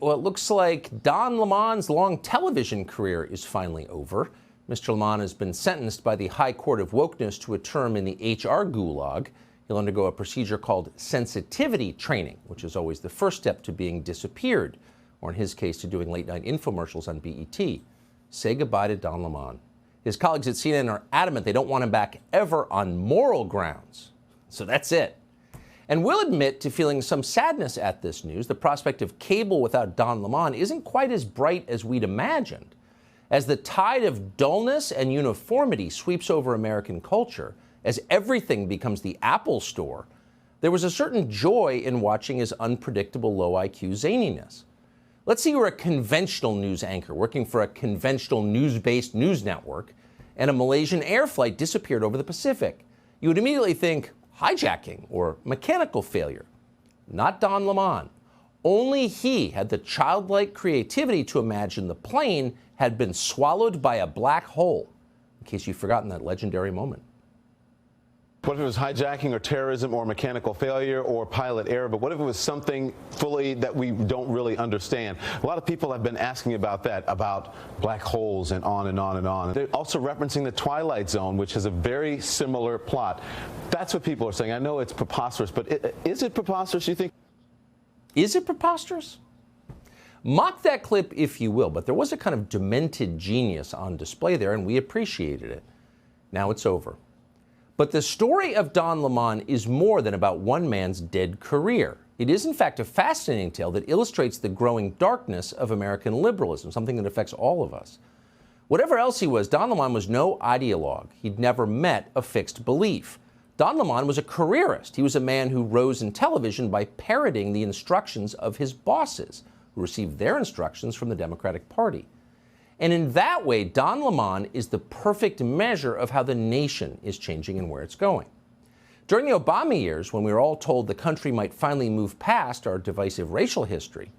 Well, it looks like Don Lemon's long television career is finally over. Mr. Lemon has been sentenced by the High Court of Wokeness to a term in the HR gulag. He'll undergo a procedure called sensitivity training, which is always the first step to being disappeared, or in his case, to doing late-night infomercials on BET. Say goodbye to Don Lemon. His colleagues at CNN are adamant they don't want him back ever on moral grounds. So that's it. And we'll admit to feeling some sadness at this news. The prospect of cable without Don Lemon isn't quite as bright as we'd imagined. As the tide of dullness and uniformity sweeps over American culture, as everything becomes the Apple Store, there was a certain joy in watching his unpredictable low IQ zaniness. Let's say you were a conventional news anchor working for a conventional news-based news network, and a Malaysian air flight disappeared over the Pacific. You would immediately think, hijacking or mechanical failure. Not Don Lemon. Only he had the childlike creativity to imagine the plane had been swallowed by a black hole, in case you've forgotten that legendary moment. What if it was hijacking or terrorism or mechanical failure or pilot error? But what if it was something fully that we don't really understand? A lot of people have been asking about that, about black holes and on and on and on. They're also referencing the Twilight Zone, which has a very similar plot. That's what people are saying. I know it's preposterous, but is it preposterous, you think? Is it preposterous? Mock that clip if you will, but there was a kind of demented genius on display there, and we appreciated it. Now it's over. But the story of Don Lemon is more than about one man's dead career. It is, in fact, a fascinating tale that illustrates the growing darkness of American liberalism, something that affects all of us. Whatever else he was, Don Lemon was no ideologue. He'd never met a fixed belief. Don Lemon was a careerist. He was a man who rose in television by parroting the instructions of his bosses, who received their instructions from the Democratic Party. And in that way, Don Lemon is the perfect measure of how the nation is changing and where it's going. During the Obama years, when we were all told the country might finally move past our divisive racial history,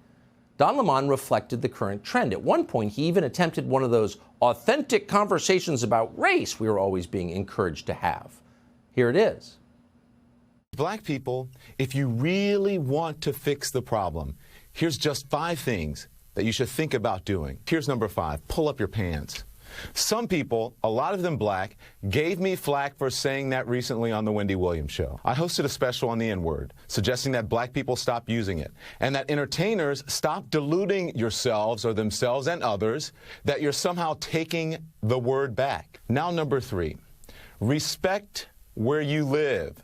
Don Lemon reflected the current trend. At one point, he even attempted one of those authentic conversations about race we were always being encouraged to have. Here it is. Black people, if you really want to fix the problem, here's just 5 things that you should think about doing. Here's number 5, pull up your pants. Some people, a lot of them black, gave me flack for saying that recently on the Wendy Williams show. I hosted a special on the N-word, suggesting that black people stop using it, and that entertainers stop deluding yourselves or themselves and others that you're somehow taking the word back. Now number 3, respect where you live.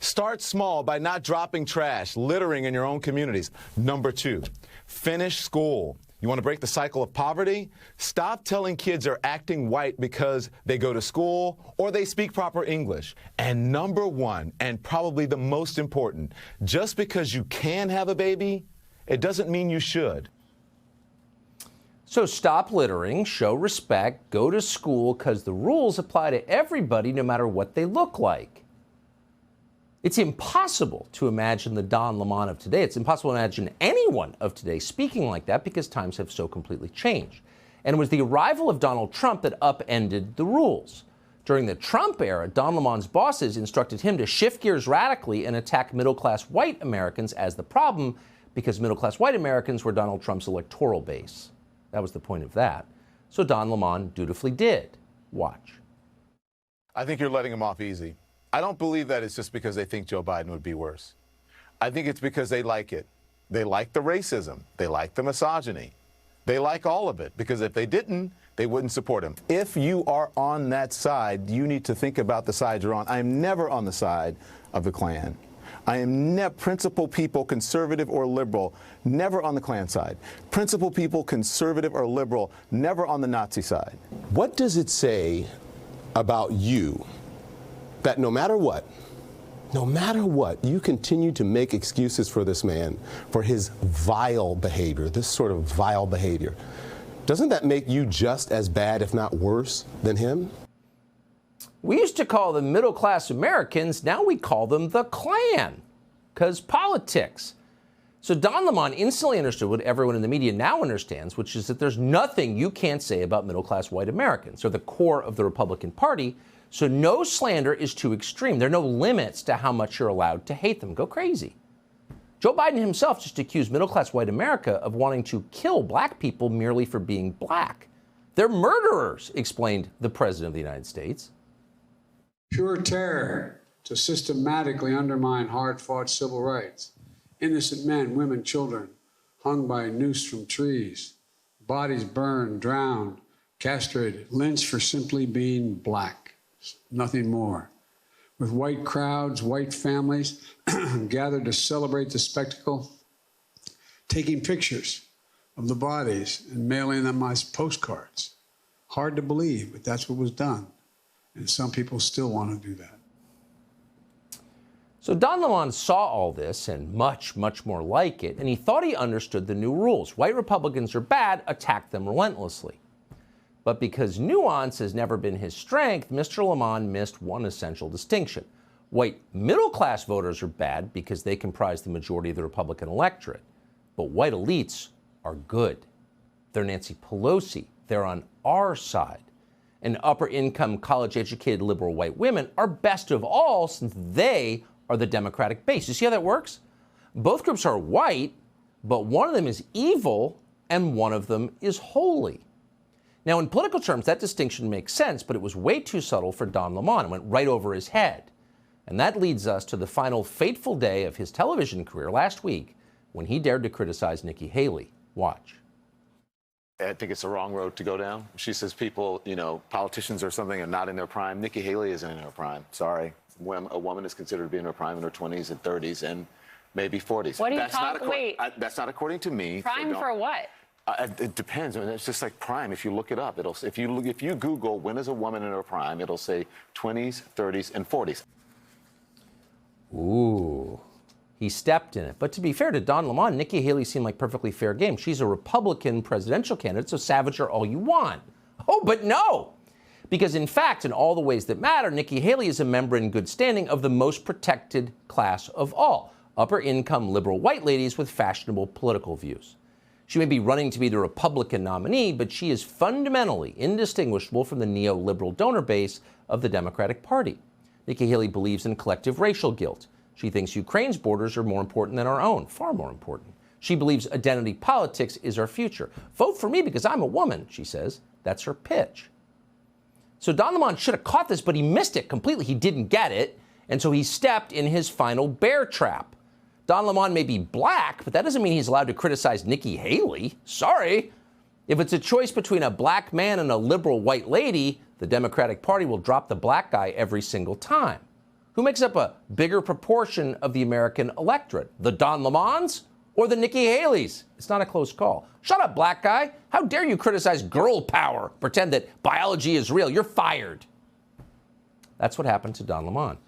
Start small by not dropping trash, littering in your own communities. Number 2, finish school. You want to break the cycle of poverty? Stop telling kids they're acting white because they go to school or they speak proper English. And number 1, and probably the most important, just because you can have a baby, it doesn't mean you should. So stop littering, show respect, go to school, because the rules apply to everybody no matter what they look like. It's impossible to imagine the Don Lemon of today. It's impossible to imagine anyone of today speaking like that because times have so completely changed. And it was the arrival of Donald Trump that upended the rules. During the Trump era, Don Lemon's bosses instructed him to shift gears radically and attack middle-class white Americans as the problem because middle-class white Americans were Donald Trump's electoral base. That was the point of that. So Don Lemon dutifully did. Watch. I think you're letting him off easy. I don't believe that it's just because they think Joe Biden would be worse. I think it's because they like it. They like the racism. They like the misogyny. They like all of it, because if they didn't, they wouldn't support him. If you are on that side, you need to think about the side you're on. I am never on the side of the Klan. I am principled people, conservative or liberal, never on the Klan side. Principled people, conservative or liberal, never on the Nazi side. What does it say about you that no matter what, you continue to make excuses for this man, for his vile behavior, this sort of vile behavior? Doesn't that make you just as bad, if not worse, than him? We used to call them middle-class Americans. Now we call them the Klan, because politics. So Don Lemon instantly understood what everyone in the media now understands, which is that there's nothing you can't say about middle-class white Americans. They're the core of the Republican Party, so no slander is too extreme. There are no limits to how much you're allowed to hate them. Go crazy. Joe Biden himself just accused middle-class white America of wanting to kill black people merely for being black. They're murderers, explained the President of the United States. Pure terror to systematically undermine hard-fought civil rights. Innocent men, women, children hung by a noose from trees, bodies burned, drowned, castrated, lynched for simply being black. Nothing more. With white crowds, white families gathered to celebrate the spectacle, taking pictures of the bodies and mailing them as postcards. Hard to believe, but that's what was done. And some people still want to do that. So Don Lemon saw all this and much, much more like it, and he thought he understood the new rules. White Republicans are bad, attack them relentlessly. But because nuance has never been his strength, Mr. Lemon missed one essential distinction. White middle-class voters are bad because they comprise the majority of the Republican electorate. But white elites are good. They're Nancy Pelosi. They're on our side. And upper-income, college-educated liberal white women are best of all since they are the Democratic base. You see how that works? Both groups are white, but one of them is evil and one of them is holy. Now, in political terms, that distinction makes sense, but it was way too subtle for Don Lemon and went right over his head. And that leads us to the final fateful day of his television career last week when he dared to criticize Nikki Haley. Watch. I think it's the wrong road to go down. She says people, politicians or something are not in their prime. Nikki Haley isn't in her prime. Sorry. When a woman is considered to be in her prime in her 20s and 30s and maybe 40s. What are you talking? Wait. That's not according to me. Prime for what? It depends. I mean, it's just like prime. If you look it up, if you Google when is a woman in her prime, it'll say 20s, 30s, and 40s. Ooh. He stepped in it. But to be fair to Don Lemon, Nikki Haley seemed like perfectly fair game. She's a Republican presidential candidate, so savage her all you want. Oh, but no! Because in fact, in all the ways that matter, Nikki Haley is a member in good standing of the most protected class of all, upper-income liberal white ladies with fashionable political views. She may be running to be the Republican nominee, but she is fundamentally indistinguishable from the neoliberal donor base of the Democratic Party. Nikki Haley believes in collective racial guilt. She thinks Ukraine's borders are more important than our own, far more important. She believes identity politics is our future. Vote for me because I'm a woman, she says. That's her pitch. So Don Lemon should have caught this, but he missed it completely. He didn't get it, and so he stepped in his final bear trap. Don Lemon may be black, but that doesn't mean he's allowed to criticize Nikki Haley. Sorry. If it's a choice between a black man and a liberal white lady, the Democratic Party will drop the black guy every single time. Who makes up a bigger proportion of the American electorate? The Don Lemons or the Nikki Haleys? It's not a close call. Shut up, black guy. How dare you criticize girl power? Pretend that biology is real. You're fired. That's what happened to Don Lemon.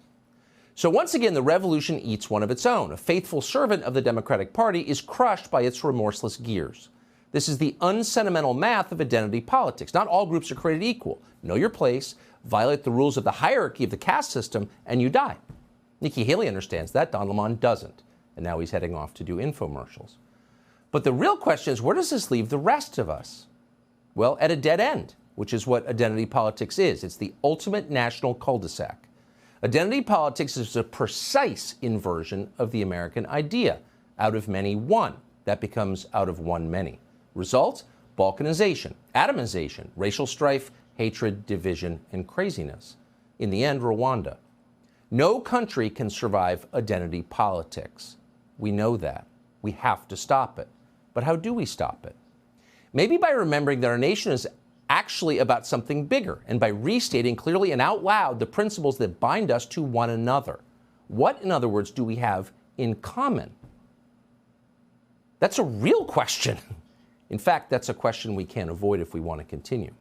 So once again, the revolution eats one of its own. A faithful servant of the Democratic Party is crushed by its remorseless gears. This is the unsentimental math of identity politics. Not all groups are created equal. Know your place, violate the rules of the hierarchy of the caste system, and you die. Nikki Haley understands that. Don Lemon doesn't. And now he's heading off to do infomercials. But the real question is, where does this leave the rest of us? Well, at a dead end, which is what identity politics is. It's the ultimate national cul-de-sac. Identity politics is a precise inversion of the American idea. Out of many, one. That becomes out of one, many. Result? Balkanization, atomization, racial strife, hatred, division, and craziness. In the end, Rwanda. No country can survive identity politics. We know that. We have to stop it. But how do we stop it? Maybe by remembering that our nation is actually about something bigger, and by restating clearly and out loud the principles that bind us to one another. What, in other words, do we have in common? That's a real question. In fact, that's a question we can't avoid if we want to continue.